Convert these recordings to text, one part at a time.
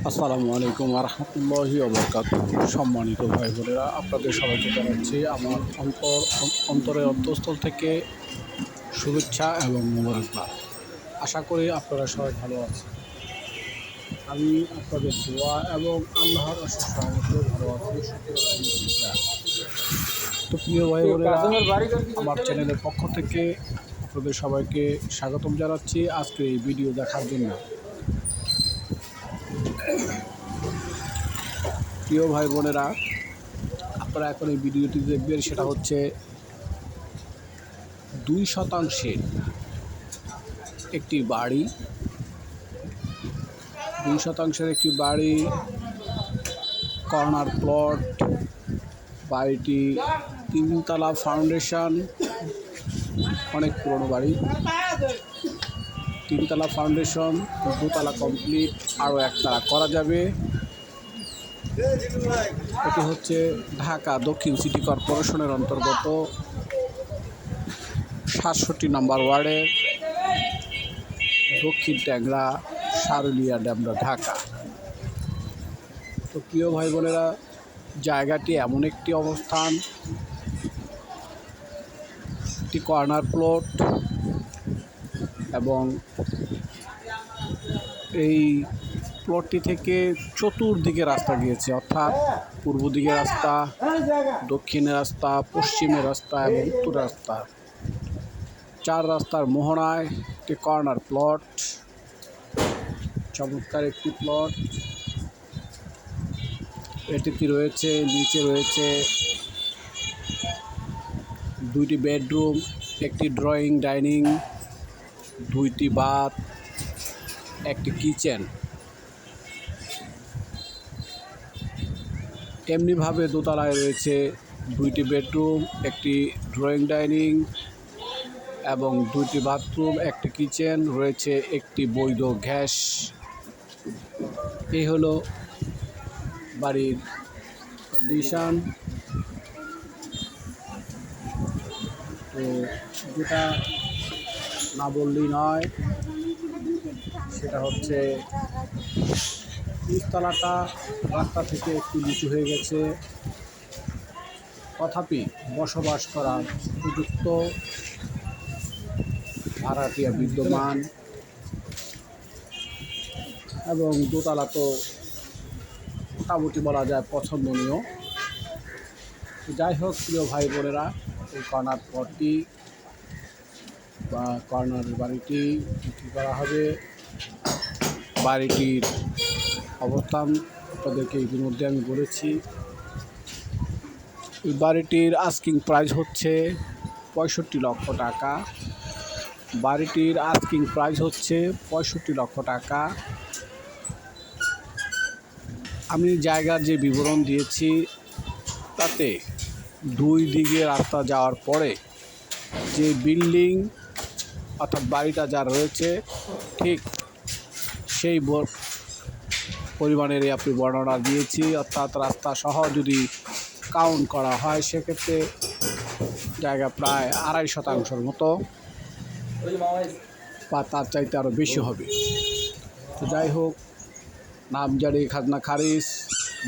আসসালামু আলাইকুম ওয়া রাহমাতুল্লাহি ওয়া বারাকাতুহু। সম্মানিত ভাই বোনেরা, আপনাদের সবাইকে জানাচ্ছি আমার অন্তরের অন্তঃস্থল থেকে শুভেচ্ছা এবং মোবারকবাদ। আশা করি আপনারা সবাই ভালো আছেন। আমি আপনাদের দোয়া এবং আল্লাহর অশেষ রহমতে ভালো আছি। শুকর আলহামদুলিল্লাহ। তো প্রিয় ভাই বোনেরা, আমার চ্যানেলের পক্ষ থেকে আপনাদের সবাইকে স্বাগতম জানাচ্ছি আজকে এই ভিডিও দেখার জন্য। প্রিয় ভাই বোনেরা, আপনারা এখন এই ভিডিওটি দেখবেন, সেটা হচ্ছে 2% একটি বাড়ি, 2% একটি বাড়ি, কর্নার প্লট। বাড়িটি 3তলা ফাউন্ডেশন, অনেক পুরনো বাড়ি। 3তলা ফাউন্ডেশন, 2তলা কমপ্লিট, আরও 1তলা করা যাবে। এটি হচ্ছে ঢাকা দক্ষিণ সিটি কর্পোরেশনের অন্তর্গত 67 নম্বর ওয়ার্ডের দক্ষিণ ট্যাংরা, সারুলিয়া, ডেমরা, ঢাকা। তো প্রিয় ভাই বোনেরা, জায়গাটি এমন একটি অবস্থান, একটি কর্নার প্লট, এবং এই প্লটটি থেকে চতুর্দিকে রাস্তা গিয়েছে, অর্থাৎ পূর্ব দিকে রাস্তা, দক্ষিণের রাস্তা, পশ্চিমের রাস্তা এবং উত্তর রাস্তা। 4 রাস্তার মোহনায় একটি কর্নার প্লট, চমৎকার একটি প্লট। এটিতে রয়েছে, নিচে রয়েছে 2টি বেডরুম, একটি ড্রয়িং ডাইনিং, 2টি বাথ, একটি কিচেন। এমনিভাবে দোতলায় রয়েছে 2টি বেডরুম, একটি ড্রয়িং ডাইনিং এবং 2টি বাথরুম, একটি কিচেন, রয়েছে একটি বৈধ গ্যাস। এই হলো বাড়ির কন্ডিশন। তো যেটা না বললেই নয়, সেটা হচ্ছে নিচতলাটা রাস্তা থেকে একটু নিচু হয়ে গেছে, তথাপি বসবাস করার উপযুক্ত ভাড়াটিয়া বিদ্যমান, এবং দোতলা তো মোটামুটি বলা যায় পছন্দনীয়। যাই হোক প্রিয় ভাই বোনেরা, এই কর্নার প্লটটি বা কর্নার বাড়িটি বিক্রি করা হবে। বাড়িটির অবস্থান আপনাদেরকে ইতিমধ্যে আমি বলেছি। এই বাড়িটির আস্কিং প্রাইস হচ্ছে 65 লক্ষ টাকা। বাড়িটির আস্কিং প্রাইস হচ্ছে 65 লক্ষ টাকা। আমি জায়গার যে বিবরণ দিয়েছি, তাতে 2 দিকে রাস্তা যাওয়ার পরে যে বিল্ডিং অর্থাৎ বাড়িটা যা রয়েছে, ঠিক সেই পরিমাণেরই আপনি বর্ণনা দিয়েছি। অর্থাৎ রাস্তা সহ যদি কাউন্ট করা হয়, সেক্ষেত্রে জায়গা প্রায় 2.5% মতো বা তার চাইতে আরও বেশি হবে। তো যাই হোক, নামজারি খাজনা খারিজ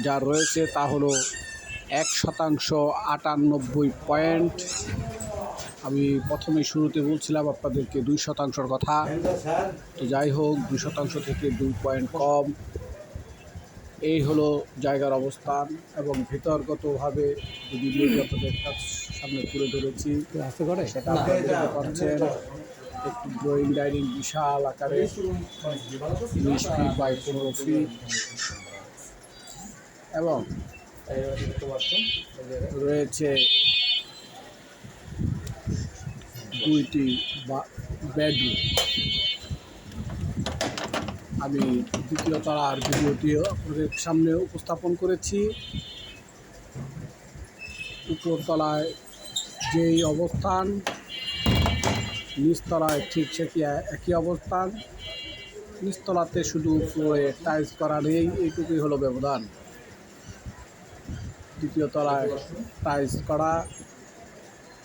যা রয়েছে তা হলো 1% 98 পয়েন্ট। আমি প্রথমে শুরুতে বলছিলাম আপনাদেরকে 2%-র কথা। তো যাই হোক, 2% থেকে 2 পয়েন্ট কম। এই হলো জায়গার অবস্থান, এবং ভিতরগতভাবে যে ভিডিওটি আপনাদের সামনে তুলে ধরেছি, সেটা আপনারা দেখতে পাচ্ছেন। একটি ড্রয়িং ডাইনিং বিশাল আকারে, 30 ফিট বাই 15 ফিট, এবং রয়েছে 2টি বেডরুম। আমি দ্বিতীয় তলার ভিডিওটিও আপনাদের সামনে উপস্থাপন করেছি। উপরতলায় যেই অবস্থান, নিচতলায় ঠিক সেটি একই অবস্থান। নিচতলাতে শুধু ফ্লোরে টাইলস করা নেই, এইটুকুই হলো ব্যবধান। দ্বিতীয় তলায় টাইলস করা।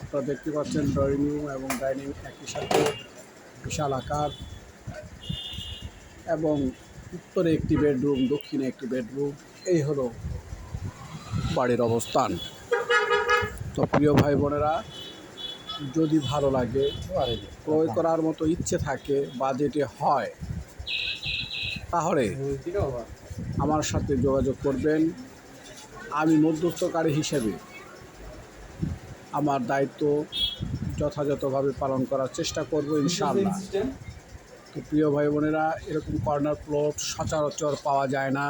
আপনারা দেখতে পাচ্ছেন ড্রয়িং রুম এবং ডাইনিং একই সাথে, বিশাল আকার, এবং উত্তরে একটি বেডরুম, দক্ষিণে একটি বেডরুম। এই হলো বাড়ির অবস্থান। তো প্রিয় ভাই বোনেরা, যদি ভালো লাগে, ক্রয় করার মতো ইচ্ছে থাকে, বাজেটে হয়, তাহলে আমার সাথে যোগাযোগ করবেন। আমি মধ্যস্থকারী হিসেবে আমার দায়িত্ব যথাযথভাবে পালন করার চেষ্টা করব ইনশাআল্লাহ। তো প্রিয় ভাই বোনেরা, এরকম কর্নার প্লট সচরাচর পাওয়া যায় না।